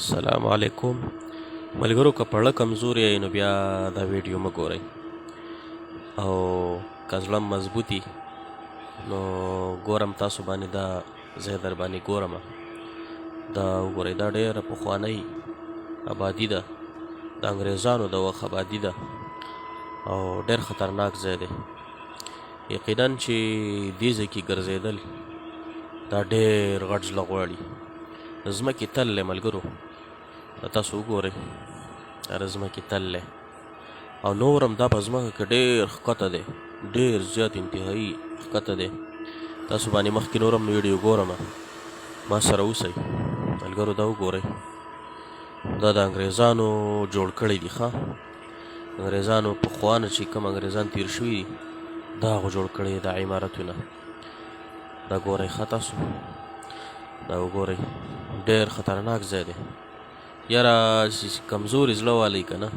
السلام علیکم ملګرو که پړه کمزوري یې نو بیا دا ویډیو مه ګورئ او که زړه مضبوطي نو ګورم تاسو باندې دا زه در باندې ګورم دا وګورئ دا ډېره پخوانۍ آبادي ده د انګریزانو د وخت آبادي ده او ډېر خطرناک ځای دی یقینا چې دې ځای کې ګرځېدل دا ډېر غټ زړه غواړي د ځمکې تل دی ملګرو تاسو وګورئ دا د ځمکې تل دی او نور هم دا په ځمکه کې ډېر ښکته دی ډېر زیات انتهایي ښکته دی تاسو باندې مخکې نور هم ویډیو ګورم ما سره اوسئ ملګرو دا وګورئ دا د انګریزانو جوړ کړی دي ښه انګریزانو پخوا نه چې کوم انګریزان تیر شوي دي دا هغو جوړ کړي دا عمارتونه دا ګورئ ښه تاسو دا وګورئ ډېر خطرناک ځای دی یاره کمزوري زړه والی که نه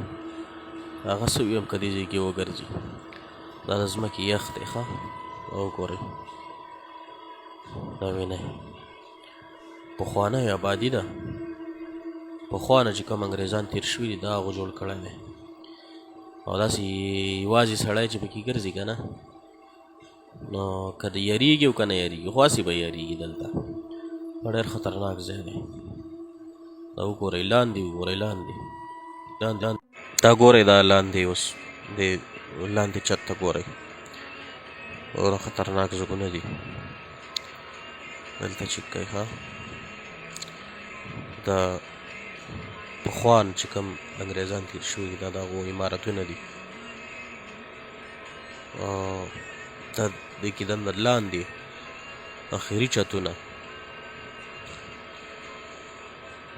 هغه څه وي هم که دې ځای کې وګرځي دا د ځمکې یخ دی ښه دا وګورئ دا وینئ پخوانی آبادي ده پخوا نه چې کوم انګریزان تیر شوي دي دا هغو جوړ کړی دی او داسې یوازې سړی چې پکې ګرځي که نه نو که یریږي او که نه یریږي خو هسې به یریږي دلته دا ډېر خطرناک ځای دی دا وګورئ لاندې وګورئ لاندې دا ګورئ دا لاندې اوس د لاندې چت ته ګورئ ډېره خطرناک ځایونه دي دلته چک کوئ ښه دا پخوان چې کوم انګریزان تیر شوي دا د هغو عمارتونه دي دا دې کې دننه لاندې اخري چتونه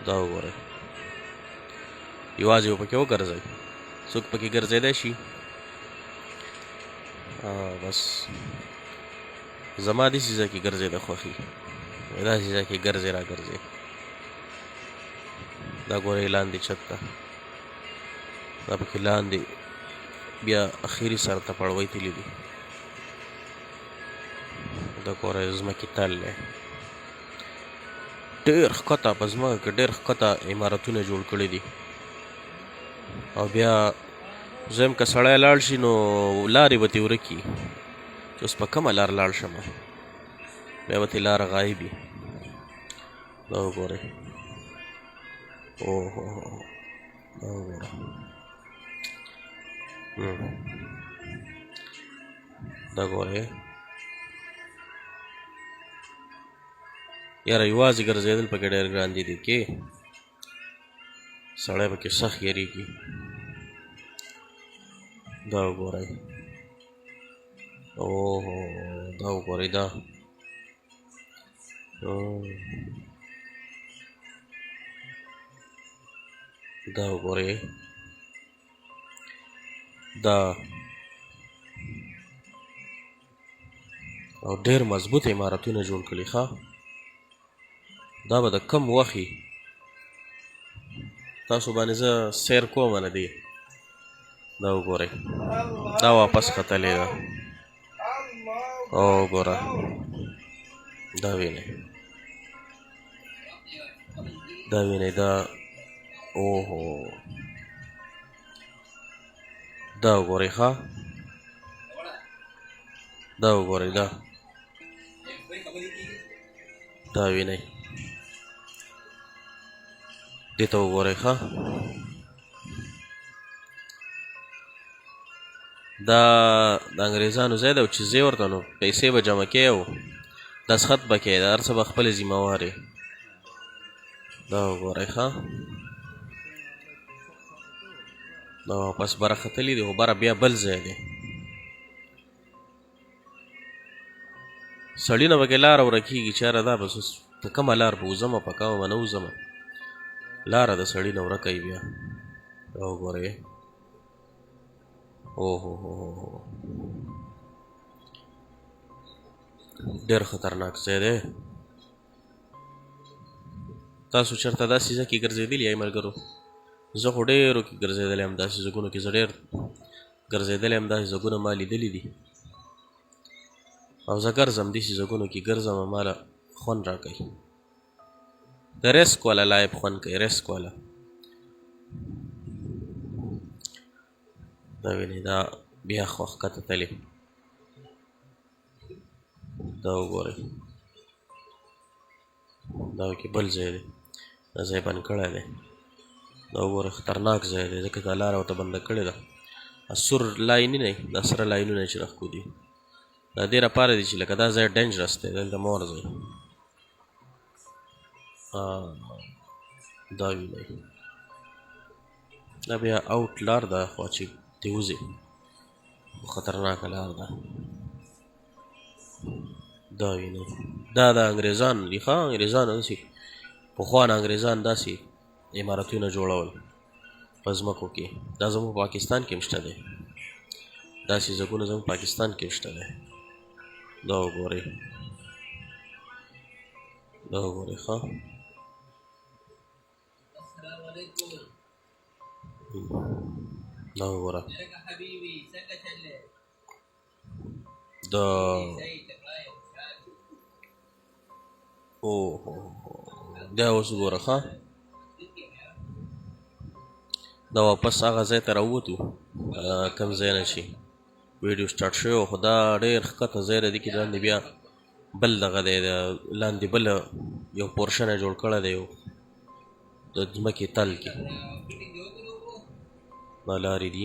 دا وګورئ یوازې به پکې وګرځئ څوک پکې ګرځېدی شي بس زما داسې ځای کې ګرځېده خوښي داسې ځای کې ګرځې را ګرځې دا ګورئ لاندې چت ته دا پکې لاندې بیا اخري سر ته پړوی تلي دي دا ګورئ ځمکې تل دی ډېر ښکته په ځمکه کې ډېر ښکته عمارتونه جوړ کړي دي او بیا زه که سړی لاړ شي نو لارې به ترې ورکي چې اوس په کومه لار لاړ شم بیا به ترې لاره غایب وي دا وګورئ اوهو دا وګوره دا ګورئ یاره یوازې ګرځېدل پکې ډېر ګران دي کې سړی پکې سخت یېرېږي دا وګورئ اوهو دا وګورئ دا دا وګورئ دا او ډېر مضبوط عمارتونه جوړ کړي ښه دا به د کم وخت تاسو باندې زه سیر کوم نه دی دا وګورئ دا واپس ختلې ده او وګوره دا وینئ دا اوهو دا وګورئ ښه دا وګورئ دا وینئ دې ته وګورئ ښه دا د انګریزانو ځای دی چې ځې ورته نو پیسې به جمع کوې او دستخط به کوې د هر څه به خپلې ذمه وار یې دا وګورئ ښه دا واپس بره ختلي دي خو بره بیا بل ځای دی سړي نه پکې لاره ورکېږي چې یاره دا به په کومه لار به وځمه په کومه به نه وځمه لاره د سړي نه ورکه بیا دا وګورئ اوهو ډېر خطرناک ځای دی تاسو چېرته داسې ځای کې ګرځېدلي یئ ملګرو زه خو ډېرو کې ګرځېدلی یم داسې ځایونو کې زه ډېر ګرځېدلی یم داسې ځایونه ما لیدلي دي او زه ګرځم داسې ځایونو کې ګرځم ما له خوند راکوي د رسک والا لایب خوند کوي، رسک والا. دا وینئ دا بیا خو ښکته تللې، دا وګورئ دا کې بل ځای دی، دا ځای بند کړی دی، دا وګورئ خطرناک ځای دی ځکه دا لاره ورته بنده کړې ده. سور لاینونه دا سره لاینونه چې راښکودي دا دې لپاره دي چې لکه دا ځای ډینجرس دی، دلته مه ورځئ. دا وینئ دا بیا اوټ لار ده خوا چې ترې وځې خطرناکه لار ده. دا وینئ دا د انګریزان دي ښه، انګریزانو داسې پخوا نه انګریزان داسې عمارتونه جوړول په ځمکو کې. دا زموږ پاکستان کې هم شته دی، داسې ځایونه زموږ پاکستان کې هم شته دی. دا وګورئ دا وګورئ ښه دا وګوره دا دا اوس وګوره ښه دا واپس هغه ځای ته راووتو کوم ځای نه چې ویډیو سټارټ شوی و، خو دا ډېر ښکته ځای دی. دې کې لاندې بیا بل دغه دی، لاندې بل یو پورشن یې جوړ کړی دی د ځمکې تل کې. دا لارې دي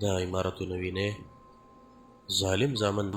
دا عمارتونه وینئ، ظالم زامن